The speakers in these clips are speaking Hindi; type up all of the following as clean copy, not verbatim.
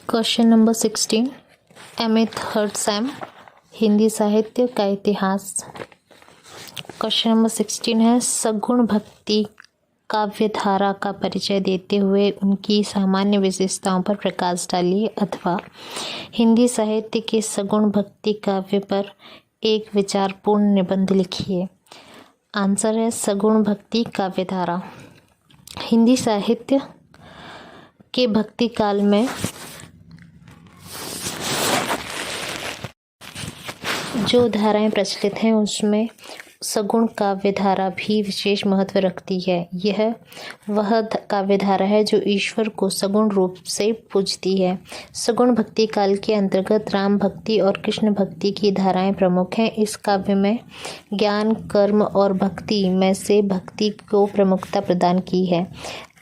क्वेश्चन नंबर 16 अमित हर्टसैम हिंदी साहित्य का इतिहास। क्वेश्चन नंबर 16 है सगुण भक्ति काव्यधारा का परिचय देते हुए उनकी सामान्य विशेषताओं पर प्रकाश डालिए अथवा हिंदी साहित्य के सगुण भक्ति काव्य पर एक विचारपूर्ण निबंध लिखिए। आंसर है सगुण भक्ति काव्यधारा। हिंदी साहित्य के भक्ति काल में जो धाराएं प्रचलित हैं उसमें सगुण काव्यधारा भी विशेष महत्व रखती है। यह वह काव्यधारा है जो ईश्वर को सगुण रूप से पूजती है। सगुण भक्ति काल के अंतर्गत राम भक्ति और कृष्ण भक्ति की धाराएं प्रमुख हैं। इस काव्य में ज्ञान, कर्म और भक्ति में से भक्ति को प्रमुखता प्रदान की है।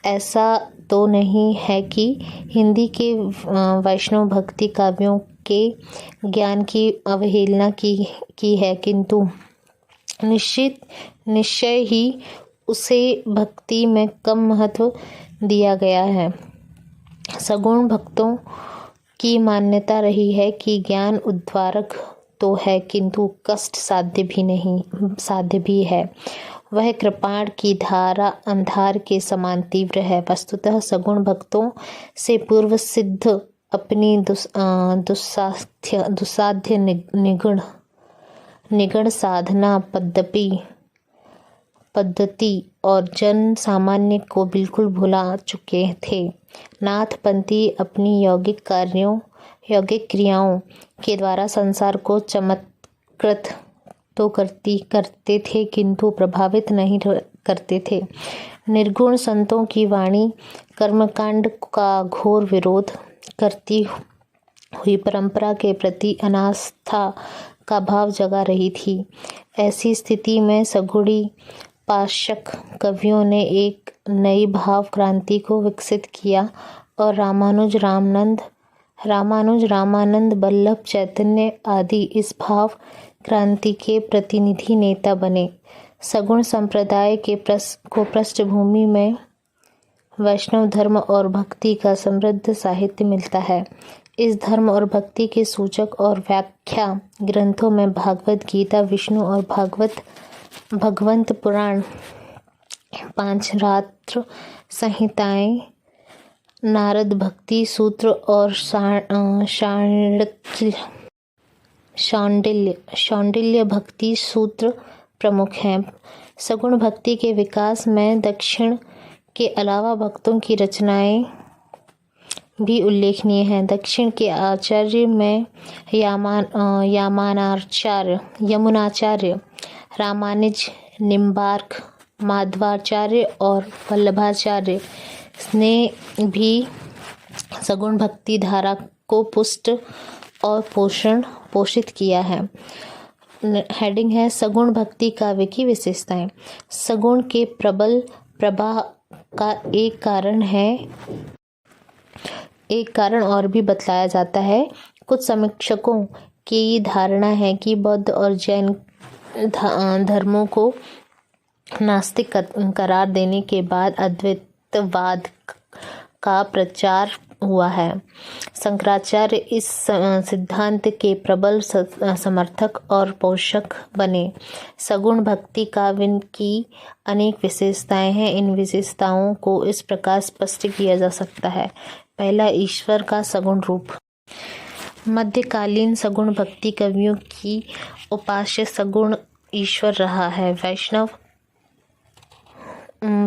ऐसा तो नहीं है कि हिंदी के वैष्णव भक्ति काव्यों के ज्ञान की अवहेलना की है, किंतु निश्चय ही उसे भक्ति में कम महत्व दिया गया है। सगुण भक्तों की मान्यता रही है कि ज्ञान उद्वारक तो है किंतु कष्ट साध्य भी है। वह कृपाण की धारा अंधार के समान तीव्र है। वस्तुतः सगुण भक्तों से पूर्व सिद्ध अपनी दुस्साध्य निगुण साधना पद्धति और जन सामान्य को बिल्कुल भुला चुके थे। नाथपंथी अपनी यौगिक क्रियाओं के द्वारा संसार को चमत्कृत तो करते थे किंतु प्रभावित नहीं करते थे। निर्गुण संतों की वाणी कर्मकांड का घोर विरोध करती हुई परंपरा के प्रति अनास्था का भाव जगा रही थी। ऐसी स्थिति में सगुणी पाशक कवियों ने एक नई भाव क्रांति को विकसित किया और रामानंद वल्लभ चैतन्य आदि इस भाव क्रांति के प्रतिनिधि नेता बने। सगुण संप्रदाय को पृष्ठभूमि में वैष्णव धर्म और भक्ति का समृद्ध साहित्य मिलता है। इस धर्म और भक्ति के सूचक और व्याख्या ग्रंथों में भागवत गीता, विष्णु और भगवंत पुराण, 5 रात्र संहिताएं, नारद भक्ति सूत्र और शांडिल्य भक्ति सूत्र प्रमुख हैं। सगुण भक्ति के विकास में दक्षिण के अलावा भक्तों की रचनाएं भी उल्लेखनीय हैं। दक्षिण के आचार्य में यमुनाचार्य, रामानुज, निम्बार्क, माधवाचार्य और वल्लभाचार्य ने भी सगुण भक्ति धारा को पुष्ट और पोषित किया है। हेडिंग है सगुण भक्ति काव्य की विशेषताएं। सगुण के प्रबल प्रभाव का एक कारण और भी बतलाया जाता है। कुछ समीक्षकों की धारणा है कि बौद्ध और जैन धर्मों को नास्तिक करार देने के बाद अद्वैतवाद का प्रचार हुआ है। शंकराचार्य इस सिद्धांत के प्रबल समर्थक और पोषक बने। सगुण भक्ति काव्य की अनेक विशेषताएं हैं। इन विशेषताओं को इस प्रकार स्पष्ट किया जा सकता है। पहला, ईश्वर का सगुण रूप। मध्यकालीन सगुण भक्ति कवियों की उपास्य सगुण ईश्वर रहा है।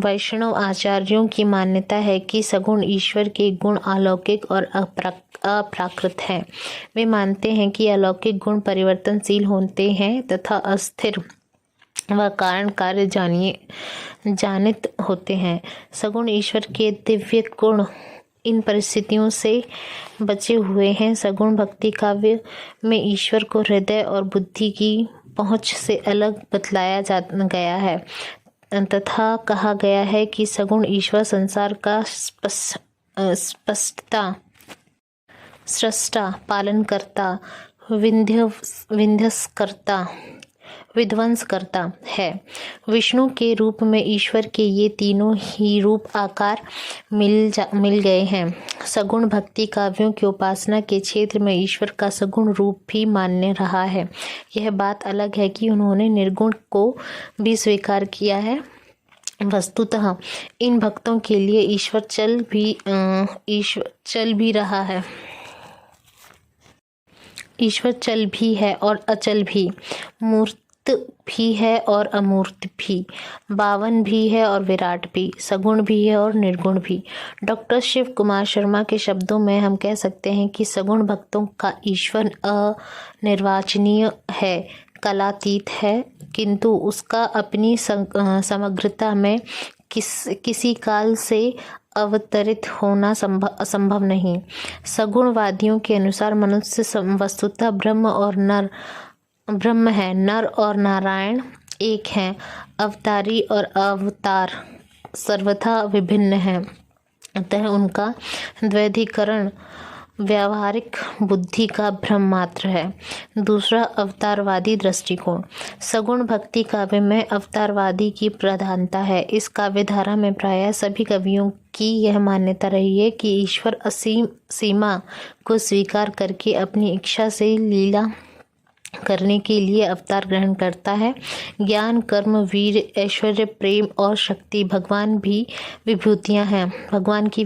वैष्णव आचार्यों की मान्यता है कि सगुण ईश्वर के गुण अलौकिक और अप्राकृत हैं। वे मानते हैं कि अलौकिक गुण परिवर्तनशील होते हैं तथा अस्थिर व कारण कार्य जानित होते हैं। सगुण ईश्वर के दिव्य गुण इन परिस्थितियों से बचे हुए हैं। सगुण भक्ति काव्य में ईश्वर को हृदय और बुद्धि की पहुंच से अलग बतलाया गया है तथा कहा गया है कि सगुण ईश्वर संसार का स्रष्टा, पालनकर्ता, विंध्यस्कर्ता, विध्वंस करता है। विष्णु के रूप में ईश्वर के ये तीनों ही रूप आकार मिल गए हैं। सगुण भक्ति काव्यों की उपासना के क्षेत्र में ईश्वर का सगुण रूप भी मान्य रहा है। यह बात अलग है कि उन्होंने निर्गुण को भी स्वीकार किया है। वस्तुतः इन भक्तों के लिए ईश्वर चल भी रहा है। ईश्वर चल भी है और अचल भी, मूर्त भी है और अमूर्त भी, बावन भी है और विराट भी, सगुण भी है और निर्गुण भी। डॉक्टर शिव कुमार शर्मा के शब्दों में हम कह सकते हैं कि सगुण भक्तों का ईश्वर अनिर्वचनीय है, कलातीत है, किंतु उसका अपनी समग्रता में किसी काल से अवतरित होना असंभव नहीं। सगुणवादियों के अनुसार मनुष्य वस्तुतः ब्रह्म है, नर और नारायण एक हैं, अवतारी और अवतार सर्वथा विभिन्न हैं, अतः उनका द्वैधीकरण व्यावहारिक बुद्धि का भ्रम मात्र है। दूसरा, अवतारवादी दृष्टिकोण। सगुण भक्ति काव्य में अवतारवादी की प्रधानता है। इस काव्य धारा में प्रायः सभी कवियों की यह मान्यता रही है कि ईश्वर असीम सीमा को स्वीकार करके अपनी इच्छा से लीला करने के लिए अवतार ग्रहण करता है। ज्ञान, कर्म, वीर, ऐश्वर्य, प्रेम और शक्ति भगवान की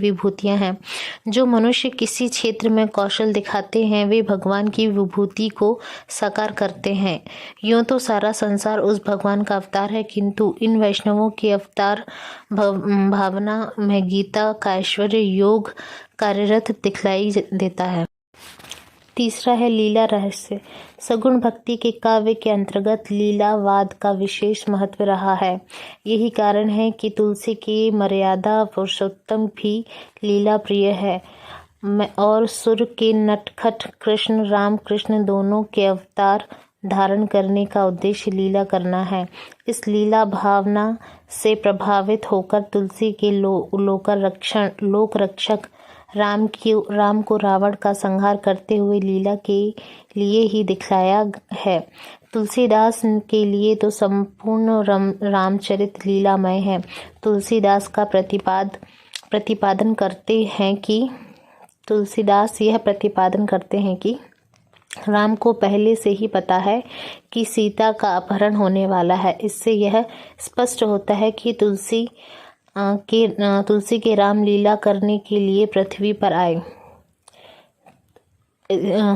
विभूतियां हैं। जो मनुष्य किसी क्षेत्र में कौशल दिखाते हैं वे भगवान की विभूति को साकार करते हैं। यूं तो सारा संसार उस भगवान का अवतार है, किंतु इन वैष्णवों की अवतार भावना में गीता का ऐश्वर्य योग कार्यरत दिखलाई देता है। तीसरा है लीला रहस्य। सगुण भक्ति के काव्य के अंतर्गत लीलावाद का विशेष महत्व रहा है। यही कारण है कि तुलसी की मर्यादा पुरुषोत्तम भी लीला प्रिय है और सुर के नटखट राम कृष्ण दोनों के अवतार धारण करने का उद्देश्य लीला करना है। इस लीला भावना से प्रभावित होकर तुलसी के लोक रक्षक राम को रावण का संहार करते हुए लीला के लिए ही दिखलाया है। तुलसीदास के लिए तो संपूर्ण रामचरित लीलामय है। तुलसीदास यह प्रतिपादन करते हैं कि राम को पहले से ही पता है कि सीता का अपहरण होने वाला है। इससे यह स्पष्ट होता है कि तुलसी के राम लीला करने के लिए पृथ्वी पर आए।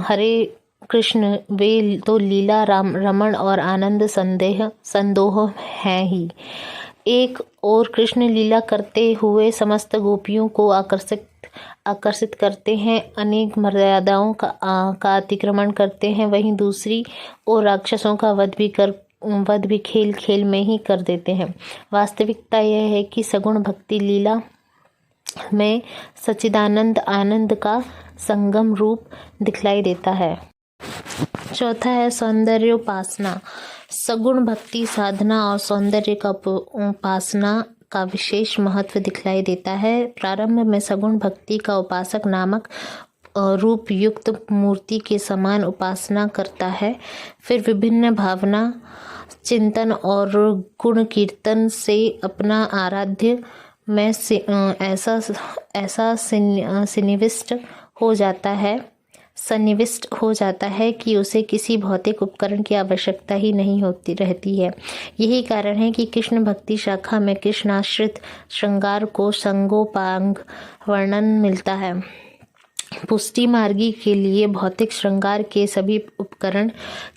हरे कृष्ण वे तो लीला रमण और आनंद संदोह हैं ही। एक और कृष्ण लीला करते हुए समस्त गोपियों को आकर्षित करते हैं, अनेक मर्यादाओं का अतिक्रमण करते हैं। वहीं दूसरी ओर राक्षसों का वध भी खेल खेल में ही कर देते हैं। वास्तविकता यह है कि सगुण भक्ति लीला में सच्चिदानंद आनंद का संगम रूप दिखलाई देता है। चौथा है सौंदर्य उपासना। सगुण भक्ति साधना और सौंदर्य का उपासना का विशेष महत्व दिखलाई देता है। प्रारंभ में सगुण भक्ति का उपासक नामक रूप युक्त मूर्ति के समान उपासना करता है। फिर विभिन्न भावना, चिंतन और गुण कीर्तन से अपना आराध्य में ऐसा सन्निविष्ट हो जाता है कि उसे किसी भौतिक उपकरण की आवश्यकता ही नहीं होती रहती है। यही कारण है कि कृष्ण भक्ति शाखा में कृष्णाश्रित श्रृंगार को संगोपांग वर्णन मिलता है। पुष्टि मार्गी के लिए भौतिक श्रृंगार के सभी उपकरण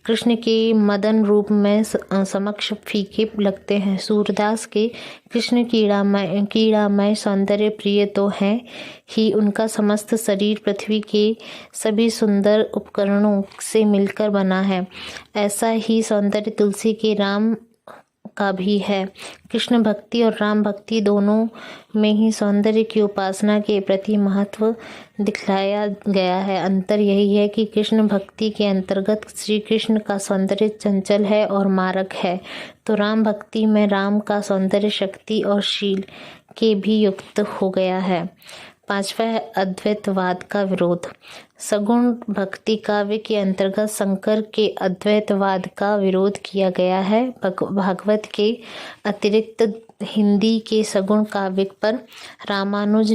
कृष्ण के मदन रूप में समक्ष फीके लगते हैं। सूरदास के कृष्ण कीड़ामय सौंदर्य प्रिय तो हैं ही, उनका समस्त शरीर पृथ्वी के सभी सुंदर उपकरणों से मिलकर बना है। ऐसा ही सौंदर्य तुलसी के राम का भी है। कृष्ण भक्ति और राम भक्ति दोनों में ही सौंदर्य की उपासना के प्रति महत्व दिखलाया गया है। अंतर यही है कि कृष्ण भक्ति के अंतर्गत श्री कृष्ण का सौंदर्य चंचल है और मारक है, तो राम भक्ति में राम का सौंदर्य शक्ति और शील के भी युक्त हो गया है। 5वां है अद्वैतवाद का विरोध। सगुण भक्ति काव्य के अंतर्गत शंकर के अद्वैतवाद का विरोध किया गया है। भागवत के अतिरिक्त हिंदी के सगुण काव्य पर रामानुज,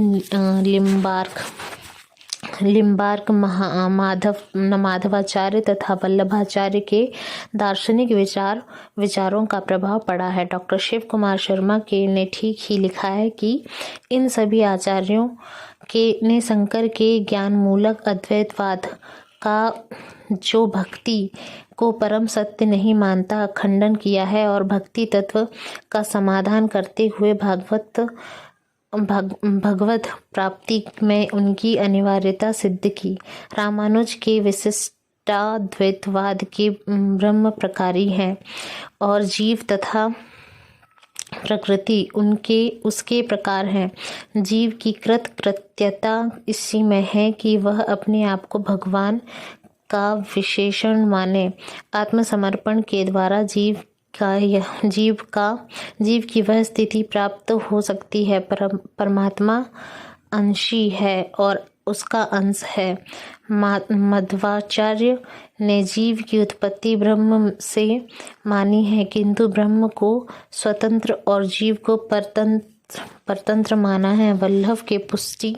लिम्बार्क, माधवाचार्य तथा वल्लभाचार्य के दार्शनिक विचारों का प्रभाव पड़ा है। डॉक्टर शिव कुमार शर्मा ने ठीक ही लिखा है कि इन सभी आचार्यों ने शंकर के ज्ञानमूलक अद्वैतवाद का, जो भक्ति को परम सत्य नहीं मानता, खंडन किया है और भक्ति तत्व का समाधान करते हुए भगवत प्राप्ति में उनकी अनिवार्यता सिद्ध की। रामानुज के विशिष्टाद्वैतवाद के ब्रह्म प्रकारी हैं और जीव तथा प्रकृति उसके प्रकार हैं। जीव की कृत्यता इसी में है कि वह अपने आप को भगवान का विशेषण माने। आत्मसमर्पण के द्वारा जीव की वह स्थिति प्राप्त हो सकती है। परमात्मा अंशी है और उसका अंश है। मध्वाचार्य ने जीव की उत्पत्ति ब्रह्म से मानी है, किंतु ब्रह्म को स्वतंत्र और जीव को परतंत्र माना है। वल्लभ के पुष्टि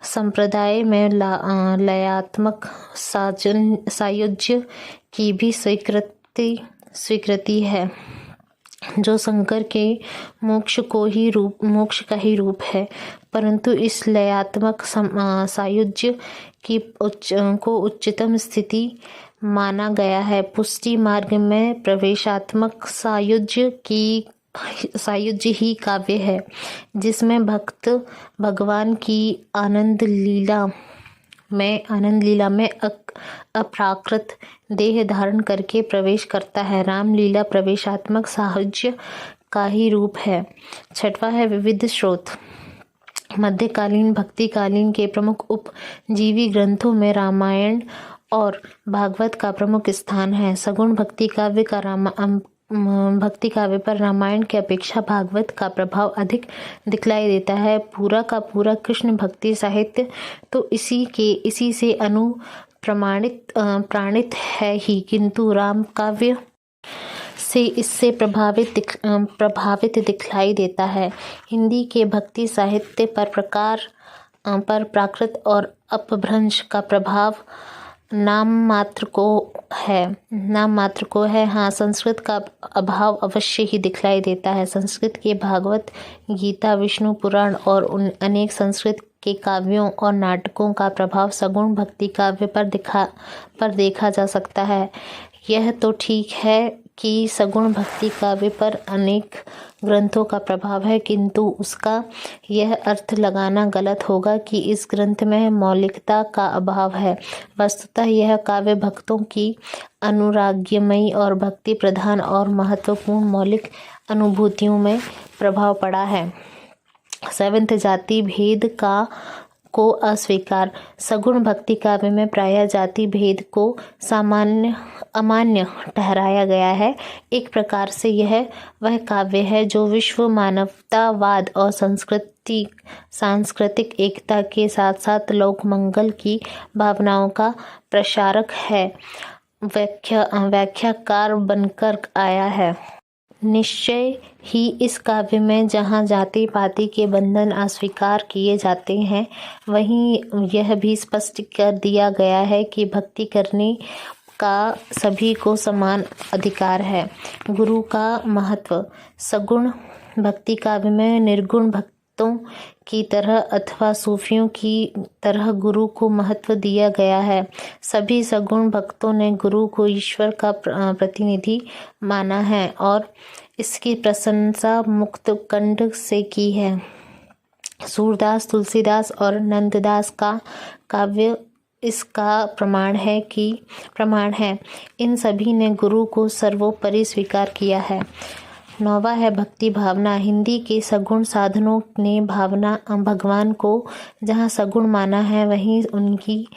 संप्रदाय में लयात्मक सायुज्य की भी स्वीकृति है, जो शंकर के मोक्ष का ही रूप है, परंतु इस लयात्मक सायुज्य को उच्चतम स्थिति माना गया है। पुष्टि मार्ग में प्रवेशात्मक सायुज्य ही काव्य है, जिसमें भक्त भगवान की आनंद लीला में अप्राकृत देह धारण करके प्रवेश करता है। रामलीला प्रवेशात्मक सायुज्य का ही रूप है। 6वां है विविध स्रोत। मध्यकालीन भक्तिकालीन के प्रमुख उपजीवी ग्रंथों में रामायण और भागवत का प्रमुख स्थान है। सगुण भक्ति काव्य पर रामायण की अपेक्षा भागवत का प्रभाव अधिक दिखलाई देता है। पूरा का पूरा कृष्ण भक्ति साहित्य तो इसी से प्राणित है ही, किंतु राम काव्य से इससे प्रभावित दिखलाई देता है। हिंदी के भक्ति साहित्य पर प्राकृत और अपभ्रंश का प्रभाव नाम मात्र को है। हाँ, संस्कृत का अभाव अवश्य ही दिखलाई देता है। संस्कृत के भागवत, गीता, विष्णु पुराण और अनेक संस्कृत के काव्यों और नाटकों का प्रभाव सगुण भक्ति काव्य पर देखा जा सकता है। यह तो ठीक है कि सगुण भक्ति काव्य पर अनेक ग्रंथों का प्रभाव है, किंतु उसका यह अर्थ लगाना गलत होगा कि इस ग्रंथ में मौलिकता का अभाव है। वस्तुतः यह काव्य भक्तों की अनुराग्यमयी और भक्ति प्रधान और महत्वपूर्ण मौलिक अनुभूतियों में प्रभाव पड़ा है। 7 जाति भेद को अस्वीकार। सगुण भक्ति काव्य में प्रायः जाति भेद को अमान्य ठहराया गया है। एक प्रकार से यह वह काव्य है जो विश्व मानवतावाद और सांस्कृतिक एकता के साथ साथ लोक मंगल की भावनाओं का प्रसारक है, व्याख्याकार बनकर आया है। निश्चय ही इस काव्य में जहाँ जाति पाति के बंधन अस्वीकार किए जाते हैं, वहीं यह भी स्पष्ट कर दिया गया है कि भक्ति करने का सभी को समान अधिकार है। गुरु का महत्व। सगुण भक्ति काव्य में निर्गुण भक्तों की तरह अथवा सूफियों की तरह गुरु को महत्व दिया गया है। सभी सगुण भक्तों ने गुरु को ईश्वर का प्रतिनिधि माना है और इसकी प्रशंसा मुक्तकंड से की है। सूरदास, तुलसीदास और नंददास का काव्य इसका प्रमाण है। इन सभी ने गुरु को सर्वोपरि स्वीकार किया है। 9वां है भक्ति भावना। हिंदी के सगुण साधनों ने भगवान को जहाँ सगुण माना है, वहीं उनकी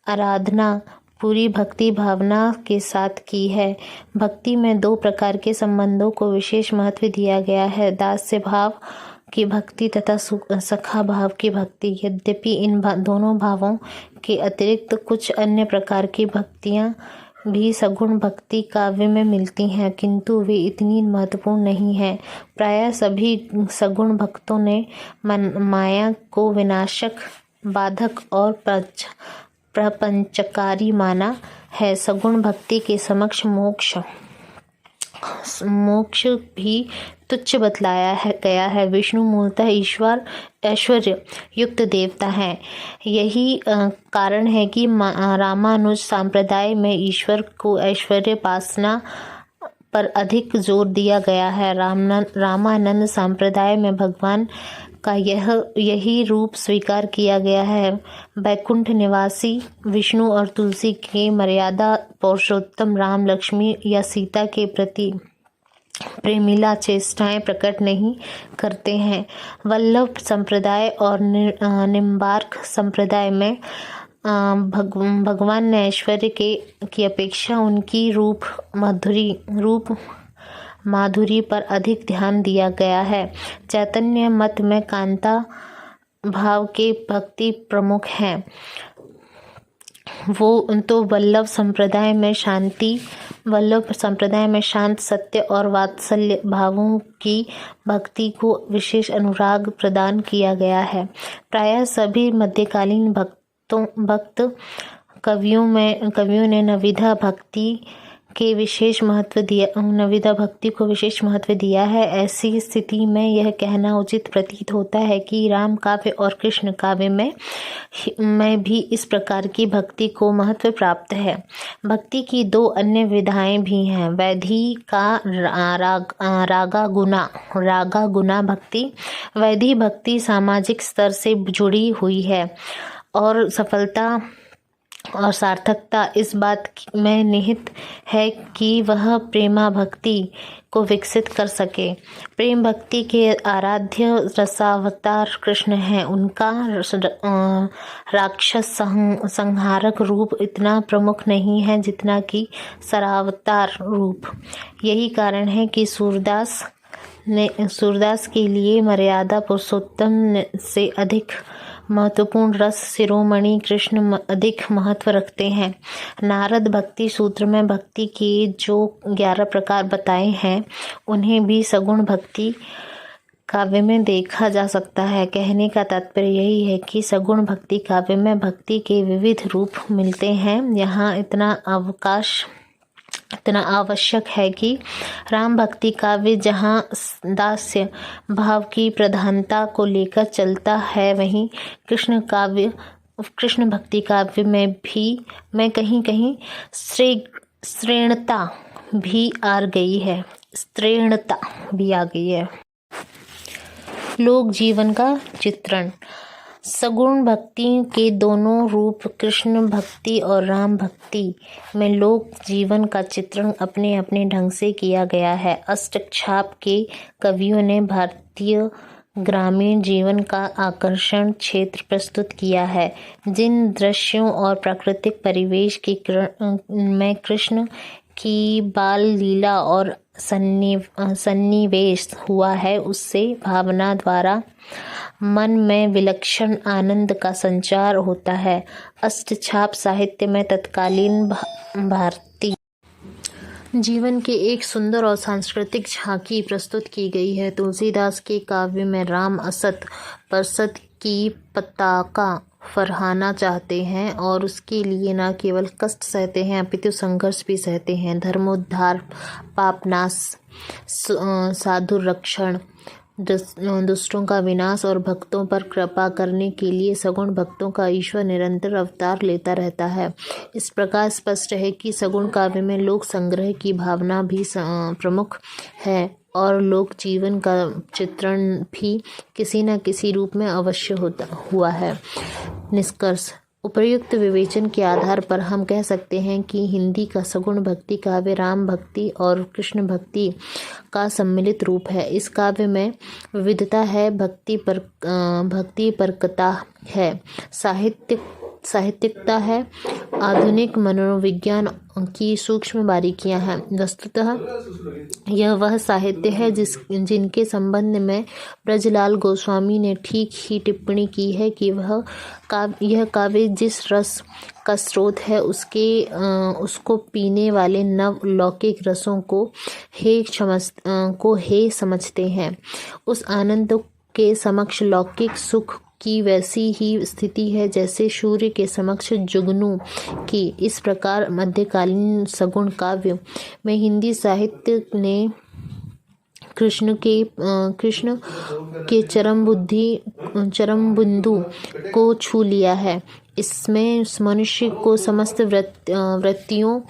आराधना पूरी भक्ति भावना के साथ की है। भक्ति में 2 प्रकार के संबंधों को विशेष महत्व दिया गया है, दास्य भाव की भक्ति तथा सखा भाव की भक्ति। यद्यपि इन दोनों भावों के अतिरिक्त कुछ अन्य प्रकार की भक्तियाँ भी सगुण भक्ति काव्य में मिलती हैं, किंतु वे इतनी महत्वपूर्ण नहीं हैं। प्रायः सभी सगुण भक्तों ने माया को विनाशक, बाधक और प्रपंचकारी माना है। सगुण भक्ति के समक्ष मोक्ष भी तुच्छ बतलाया गया है। विष्णु मूलतः ऐश्वर्य युक्त देवता हैं। यही कारण है कि रामानुज संप्रदाय में ईश्वर को ऐश्वर्योपासना पर अधिक जोर दिया गया है। रामानंद संप्रदाय में भगवान का यही रूप स्वीकार किया गया है। वैकुंठ निवासी विष्णु और तुलसी के मर्यादा पुरुषोत्तम राम लक्ष्मी या सीता के प्रति प्रेमिला चेष्टाएं प्रकट नहीं करते हैं। वल्लभ संप्रदाय और निम्बार्क संप्रदाय में भगवान ने ऐश्वर्य की अपेक्षा उनकी रूप माधुरी पर अधिक ध्यान दिया गया है। चैतन्य मत में कांता भाव के भक्ति प्रमुख हैं। वो तो वल्लभ संप्रदाय में शांत, सत्य और वात्सल्य भावों की भक्ति को विशेष अनुराग प्रदान किया गया है। प्रायः सभी मध्यकालीन भक्त कवियों ने नविधा भक्ति को विशेष महत्व दिया है। ऐसी स्थिति में यह कहना उचित प्रतीत होता है कि राम काव्य और कृष्ण काव्य में भी इस प्रकार की भक्ति को महत्व प्राप्त है। भक्ति की दो अन्य विधाएं भी हैं। वैधी का रागा गुना भक्ति। वैधी भक्ति सामाजिक स्तर से जुड़ी हुई है और सफलता और सार्थकता इस बात में निहित है कि वह प्रेमा भक्ति को विकसित कर सके। प्रेम भक्ति के आराध्य रसावतार कृष्ण हैं। उनका राक्षस संहारक रूप इतना प्रमुख नहीं है जितना कि सरावतार रूप। यही कारण है कि सूरदास के लिए मर्यादा पुरुषोत्तम से अधिक महत्वपूर्ण रस शिरोमणि कृष्ण अधिक महत्व रखते हैं। नारद भक्ति सूत्र में भक्ति के जो 11 प्रकार बताए हैं उन्हें भी सगुण भक्ति काव्य में देखा जा सकता है। कहने का तात्पर्य यही है कि सगुण भक्ति काव्य में भक्ति के विविध रूप मिलते हैं। यहाँ इतना आवश्यक है कि राम भक्ति काव्य जहाँ दास्य भाव की प्रधानता को लेकर चलता है, वहीं कृष्ण भक्ति काव्य में कहीं श्रेणता भी आ गई है। लोक जीवन का चित्रण। सगुण भक्ति के दोनों रूप कृष्ण भक्ति और राम भक्ति में लोक जीवन का चित्रण अपने अपने ढंग से किया गया है। अष्टछाप के कवियों ने भारतीय ग्रामीण जीवन का आकर्षण क्षेत्र प्रस्तुत किया है। जिन दृश्यों और प्राकृतिक परिवेश में कृष्ण की बाल लीला और सन्निवेश हुआ है, उससे भावना द्वारा मन में विलक्षण आनंद का संचार होता है। अष्टछाप साहित्य में तत्कालीन भारतीय जीवन के एक सुंदर और सांस्कृतिक झांकी प्रस्तुत की गई है। तुलसीदास के काव्य में राम असत पर सत की पताका फहराना चाहते हैं और उसके लिए न केवल कष्ट सहते हैं अपितु संघर्ष भी सहते हैं। धर्मोद्धार, पापनाश, साधु रक्षण, दुष्टों का विनाश और भक्तों पर कृपा करने के लिए सगुण भक्तों का ईश्वर निरंतर अवतार लेता रहता है। इस प्रकार स्पष्ट है कि सगुण काव्य में लोक संग्रह की भावना भी प्रमुख है और लोक जीवन का चित्रण भी किसी न किसी रूप में अवश्य हुआ है। निष्कर्ष। उपर्युक्त विवेचन के आधार पर हम कह सकते हैं कि हिंदी का सगुण भक्ति काव्य राम भक्ति और कृष्ण भक्ति का सम्मिलित रूप है। इस काव्य में विविधता है, भक्ति पर कथा है, साहित्यिकता है, आधुनिक मनोविज्ञान की सूक्ष्म बारीकियां हैं। वस्तुतः यह वह साहित्य है जिनके संबंध में ब्रजलाल गोस्वामी ने ठीक ही टिप्पणी की है कि यह काव्य जिस रस का स्रोत है उसको पीने वाले नव लौकिक रसों को हे समझते हैं। उस आनंद के समक्ष लौकिक सुख की वैसी ही स्थिति है जैसे सूर्य के समक्ष जुगनू की। इस प्रकार मध्यकालीन सगुण काव्य में हिंदी साहित्य ने कृष्ण के चरम बिंदु को छू लिया है। इसमें मनुष्य को समस्त वृत्तियों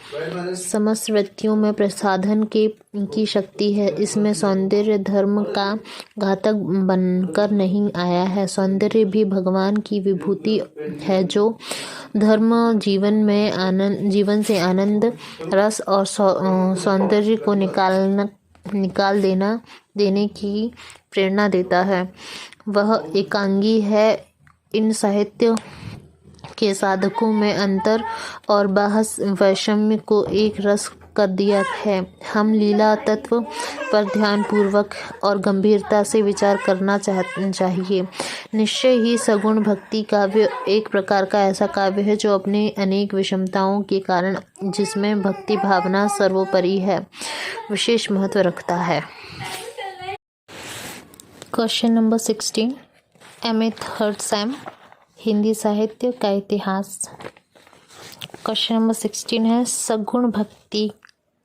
में प्रसाधन की शक्ति है। इसमें सौंदर्य धर्म का घातक बनकर नहीं आया है। सौंदर्य भी भगवान की विभूति है। जो धर्म जीवन से आनंद रस और सौंदर्य को निकाल देने की प्रेरणा देता है, वह एकांगी है। इन साहित्य के साधकों में अंतर और बहस वैषम्य को एक रस कर दिया है। हम लीला तत्व पर ध्यान पूर्वक और गंभीरता से विचार करना चाहिए। निश्चय ही सगुण भक्ति काव्य एक प्रकार का ऐसा काव्य है जो अपने अनेक विषमताओं के कारण, जिसमें भक्ति भावना सर्वोपरि है, विशेष महत्व रखता है। क्वेश्चन नंबर 16, एमिथ हर्टसैम, हिंदी साहित्य का इतिहास। क्वेश्चन नंबर 16 है, सगुण भक्ति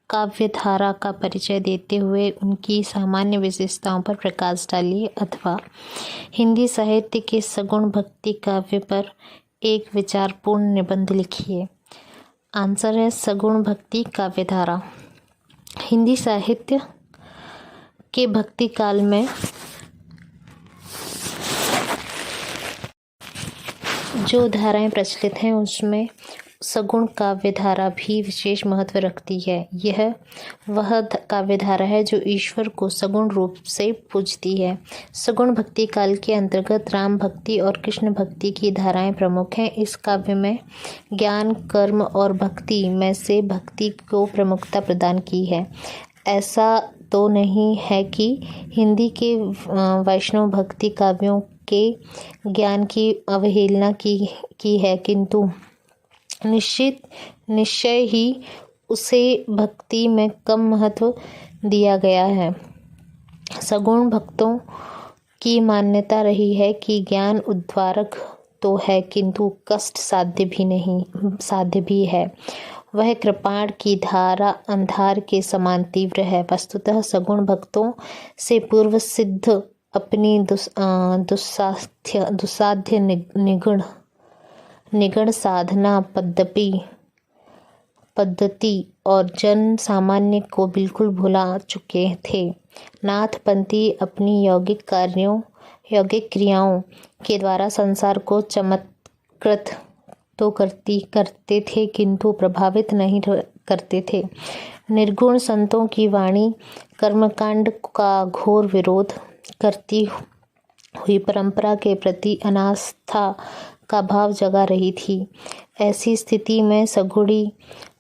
काव्यधारा का परिचय देते हुए उनकी सामान्य विशेषताओं पर प्रकाश डालिए, अथवा हिंदी साहित्य के सगुण भक्ति काव्य पर एक विचारपूर्ण निबंध लिखिए। आंसर है सगुण भक्ति काव्यधारा। हिंदी साहित्य के भक्ति काल में जो धाराएं प्रचलित हैं उसमें सगुण काव्यधारा भी विशेष महत्व रखती है। यह वह काव्यधारा है जो ईश्वर को सगुण रूप से पूजती है। सगुण भक्ति काल के अंतर्गत राम भक्ति और कृष्ण भक्ति की धाराएं प्रमुख हैं। इस काव्य में ज्ञान, कर्म और भक्ति में से भक्ति को प्रमुखता प्रदान की है। ऐसा तो नहीं है कि हिंदी के वैष्णव भक्ति काव्यों के ज्ञान की अवहेलना की है, किंतु निश्चय ही उसे भक्ति में कम महत्व दिया गया है। सगुण भक्तों की मान्यता रही है कि ज्ञान उद्वारक तो है, किंतु कष्ट साध्य भी है। वह कृपाण की धारा अंधार के समान तीव्र है। वस्तुतः सगुण भक्तों से पूर्व सिद्ध अपनी दुस्साध्य निगुण साधना पद्धति और जन सामान्य को बिल्कुल भुला चुके थे। नाथपंथी अपनी यौगिक क्रियाओं के द्वारा संसार को चमत्कृत तो करते थे, किंतु प्रभावित नहीं करते थे। निर्गुण संतों की वाणी कर्मकांड का घोर विरोध करती हुई परंपरा के प्रति अनास्था का भाव जगा रही थी। ऐसी स्थिति में सगुणी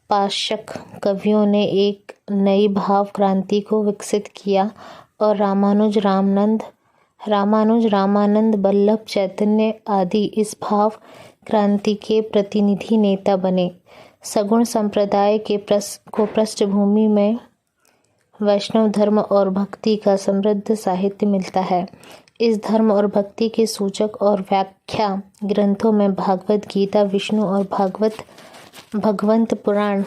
पाशक कवियों ने एक नई भाव क्रांति को विकसित किया और रामानंद वल्लभ चैतन्य आदि इस भाव क्रांति के प्रतिनिधि नेता बने। सगुण संप्रदाय को पृष्ठभूमि में वैष्णव धर्म और भक्ति का समृद्ध साहित्य मिलता है। इस धर्म और भक्ति के सूचक और व्याख्या ग्रंथों में भागवत गीता, विष्णु और भगवंत पुराण,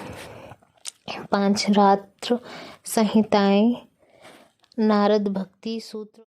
5 रात्र संहिताएं, नारद भक्ति सूत्र